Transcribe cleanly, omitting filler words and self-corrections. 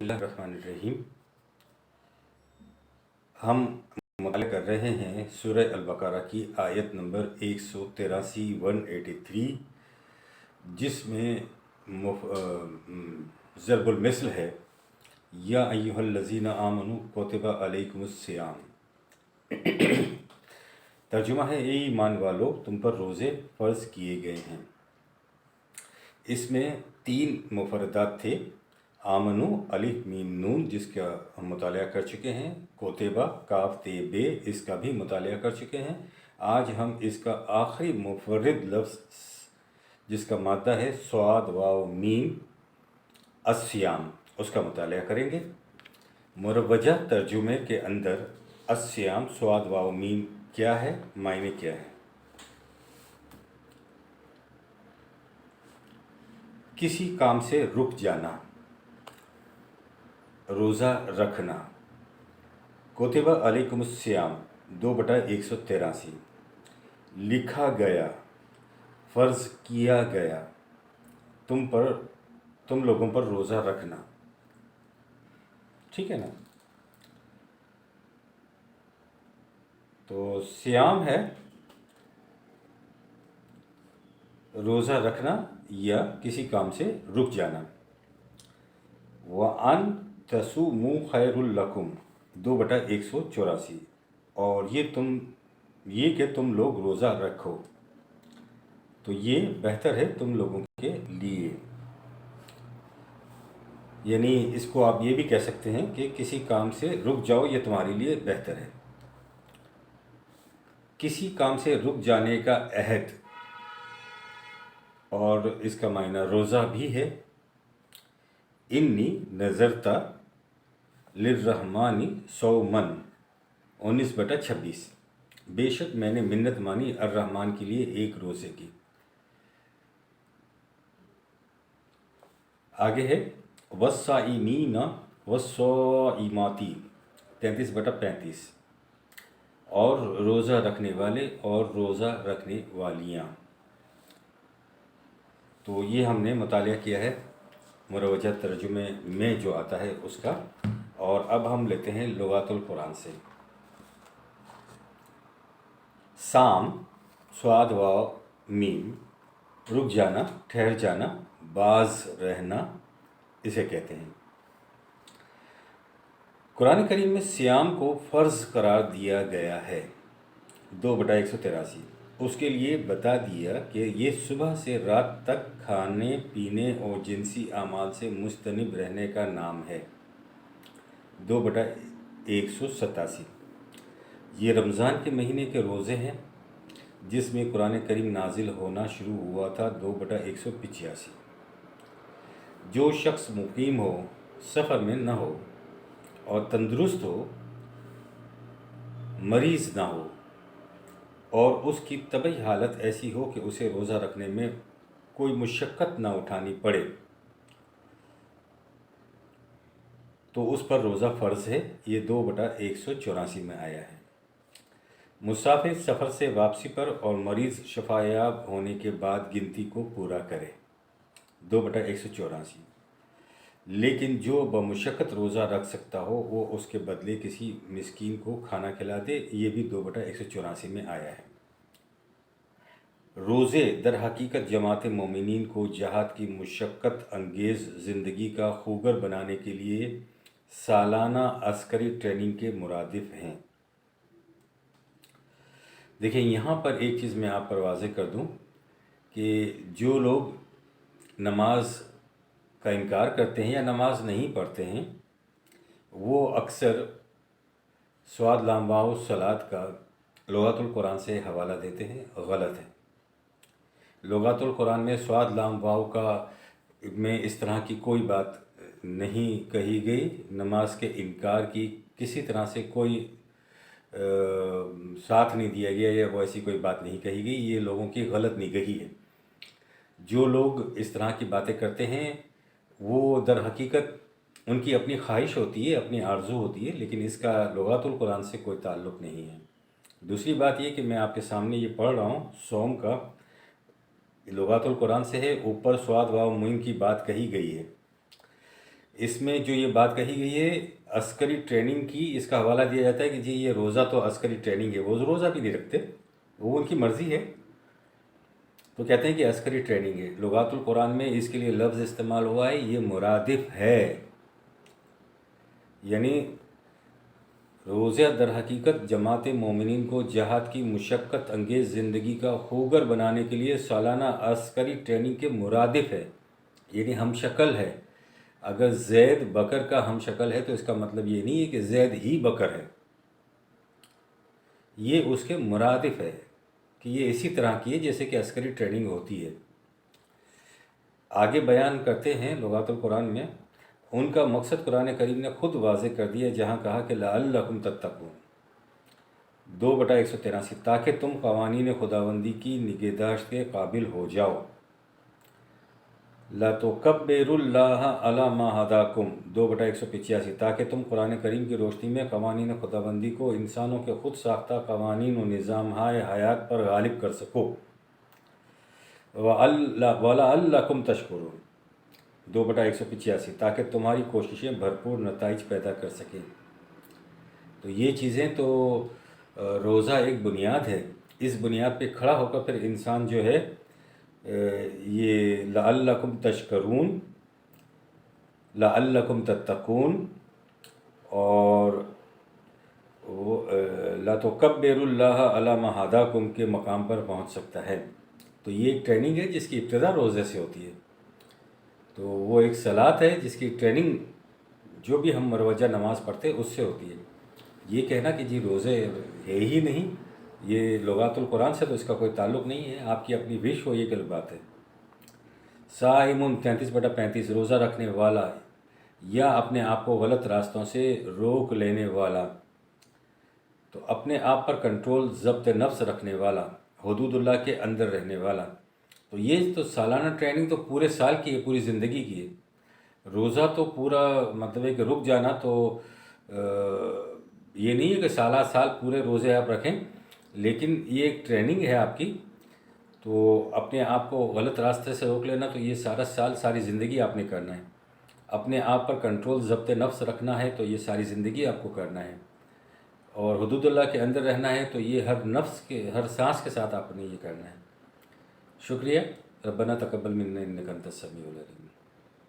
اللہ الرحمن الرحیم۔ ہم مطالعہ کر رہے ہیں سورہ البقرہ کی آیت نمبر 183 183، جس میں ضرب المثل ہے، یا ایھا الذین آمنوا کتب علیکم الصیام۔ ترجمہ ہے، اے ایمان والو، تم پر روزے فرض کیے گئے ہیں۔ اس میں 3 مفردات تھے، آمنو الف میم نون، جس کا ہم مطالعہ کر چکے ہیں، کوتبہ کاف تے بے، اس کا بھی مطالعہ کر چکے ہیں۔ آج ہم اس کا آخری مفرد لفظ جس کا مادہ ہے صاد واو میم الصیام، اس کا مطالعہ کریں گے۔ مروجہ ترجمے کے اندر الصیام صاد واو میم کیا ہے، معنی کیا ہے؟ کسی کام سے رک جانا، روزہ رکھنا۔ کتبہ علیکم الصیام 2/183، لکھا گیا، فرض کیا گیا تم لوگوں پر روزہ رکھنا، ٹھیک ہے نا؟ تو صیام ہے روزہ رکھنا یا کسی کام سے رک جانا۔ وَأَن تَصُومُوا خَيْرٌ لَكُمْ 2/184، اور یہ کہ تم لوگ روزہ رکھو تو یہ بہتر ہے تم لوگوں کے لیے۔ یعنی اس کو آپ یہ بھی کہہ سکتے ہیں کہ کسی کام سے رک جاؤ، یہ تمہارے لیے بہتر ہے۔ کسی کام سے رک جانے کا عہد، اور اس کا معنی روزہ بھی ہے۔ انی نذرت للرحمن صوما 19/26، بے شک میں نے منت مانی الرحمن کے لیے ایک روزے کی۔ آگے ہے والصائمین والصائمات 33/35، اور روزہ رکھنے والے اور روزہ رکھنے والیاں۔ تو یہ ہم نے مطالعہ کیا ہے مروجہ ترجمے میں جو آتا ہے اس کا، اور اب ہم لیتے ہیں لغات القرآن سے۔ سام صاد واو میم، رک جانا، ٹھہر جانا، باز رہنا، اسے کہتے ہیں۔ قرآن کریم میں صیام کو فرض قرار دیا گیا ہے 2/183۔ اس کے لیے بتا دیا کہ یہ صبح سے رات تک کھانے پینے اور جنسی اعمال سے مجتنب رہنے کا نام ہے 2/187۔ یہ رمضان کے مہینے کے روزے ہیں جس میں قرآن کریم نازل ہونا شروع ہوا تھا 2/185۔ جو شخص مقیم ہو، سفر میں نہ ہو اور تندرست ہو، مریض نہ ہو، اور اس کی طبعی حالت ایسی ہو کہ اسے روزہ رکھنے میں کوئی مشقت نہ اٹھانی پڑے، تو اس پر روزہ فرض ہے۔ یہ 2/184 میں آیا ہے۔ مسافر سفر سے واپسی پر اور مریض شفا یاب ہونے کے بعد گنتی کو پورا کرے 2/184۔ لیکن جو بمشقت روزہ رکھ سکتا ہو وہ اس کے بدلے کسی مسکین کو کھانا کھلا دے، یہ بھی 2/184 میں آیا ہے۔ روزے در حقیقت جماعت مومنین کو جہاد کی مشقت انگیز زندگی کا خوگر بنانے کے لیے سالانہ عسکری ٹریننگ کے مرادف ہیں۔ دیکھیں، یہاں پر ایک چیز میں آپ پر واضح کر دوں کہ جو لوگ نماز کا انکار کرتے ہیں یا نماز نہیں پڑھتے ہیں، وہ اکثر صاد لام واو صلاۃ کا لغات القرآن سے حوالہ دیتے ہیں، غلط ہے۔ لغات القرآن میں صاد لام واو کا میں اس طرح کی کوئی بات نہیں کہی گئی، نماز کے انکار کی کسی طرح سے کوئی ساتھ نہیں دیا گیا، یا وہ ایسی کوئی بات نہیں کہی گئی۔ یہ لوگوں کی غلط نگہی ہے۔ جو لوگ اس طرح کی باتیں کرتے ہیں وہ در حقیقت ان کی اپنی خواہش ہوتی ہے، اپنی آرزو ہوتی ہے، لیکن اس کا لغات القرآن سے کوئی تعلق نہیں ہے۔ دوسری بات یہ کہ میں آپ کے سامنے یہ پڑھ رہا ہوں، صوم کا لغات القرآن سے ہے، اوپر صاد واو میم کی بات کہی گئی ہے، اس میں جو یہ بات کہی گئی ہے عسکری ٹریننگ کی، اس کا حوالہ دیا جاتا ہے کہ جی یہ روزہ تو عسکری ٹریننگ ہے، وہ روزہ بھی نہیں رکھتے، وہ ان کی مرضی ہے، تو کہتے ہیں کہ عسکری ٹریننگ ہے۔ لغات القرآن میں اس کے لیے لفظ استعمال ہوا ہے، یہ مرادف ہے، یعنی روزہ در حقیقت جماعت مومنین کو جہاد کی مشقت انگیز زندگی کا خوگر بنانے کے لیے سالانہ عسکری ٹریننگ کے مرادف ہے، یعنی ہم شکل ہے۔ اگر زید بکر کا ہم شکل ہے تو اس کا مطلب یہ نہیں ہے کہ زید ہی بکر ہے، یہ اس کے مرادف ہے کہ یہ اسی طرح کی ہے جیسے کہ عسکری ٹریننگ ہوتی ہے۔ آگے بیان کرتے ہیں لغات القرآن میں، ان کا مقصد قرآن کریم نے خود واضح کر دیا جہاں کہا کہ لعلکم تتقون 2/183، تاکہ تم قوانین خداوندی کی نگہداشت کے قابل ہو جاؤ۔ لَتُكَبِّرُوا اللَّهَ عَلَىٰ مَا هَدَاكُمْ 2/185، تاکہ تم قرآن کریم کی روشنی میں قوانین خداوندی کو انسانوں کے خود ساختہ قوانین و نظام حیات پر غالب کر سکو۔ وَلَعَلَّكُمْ تَشْكُرُونَ 2/185، تاکہ تمہاری کوششیں بھرپور نتائج پیدا کر سکیں۔ تو یہ چیزیں تو روزہ ایک بنیاد ہے، اس بنیاد پہ کھڑا ہو کر پھر انسان جو ہے یہ لعلکم تشکرون، لعلکم تتقون اور لَتُكَبِّرُوا اللَّهَ عَلَىٰ مَا هَدَاكُمْ کے مقام پر پہنچ سکتا ہے۔ تو یہ ایک ٹریننگ ہے جس کی ابتدا روزے سے ہوتی ہے، تو وہ ایک صلاۃ ہے جس کی ٹریننگ جو بھی ہم مروجہ نماز پڑھتے ہیں اس سے ہوتی ہے۔ یہ کہنا کہ جی روزے ہے ہی نہیں، یہ لغات القرآن سے تو اس کا کوئی تعلق نہیں ہے، آپ کی اپنی وش ہو، یہ غلط بات ہے۔ صائم 33/35، روزہ رکھنے والا یا اپنے آپ کو غلط راستوں سے روک لینے والا، تو اپنے آپ پر کنٹرول ضبط نفس رکھنے والا، حدود اللہ کے اندر رہنے والا۔ تو یہ تو سالانہ ٹریننگ تو پورے سال کی ہے، پوری زندگی کی ہے۔ روزہ تو پورا مطلب ہے کہ رک جانا تو یہ نہیں ہے کہ سالہ سال پورے روزے آپ رکھیں، لیکن یہ ایک ٹریننگ ہے آپ کی، تو اپنے آپ کو غلط راستے سے روک لینا تو یہ سارا سال ساری زندگی آپ نے کرنا ہے۔ اپنے آپ پر کنٹرول ضبط نفس رکھنا ہے تو یہ ساری زندگی آپ کو کرنا ہے، اور حدود اللہ کے اندر رہنا ہے تو یہ ہر نفس کے ہر سانس کے ساتھ آپ نے یہ کرنا ہے۔ شکریہ۔ ربنا تقبل منا انک انت السمیع العلیم۔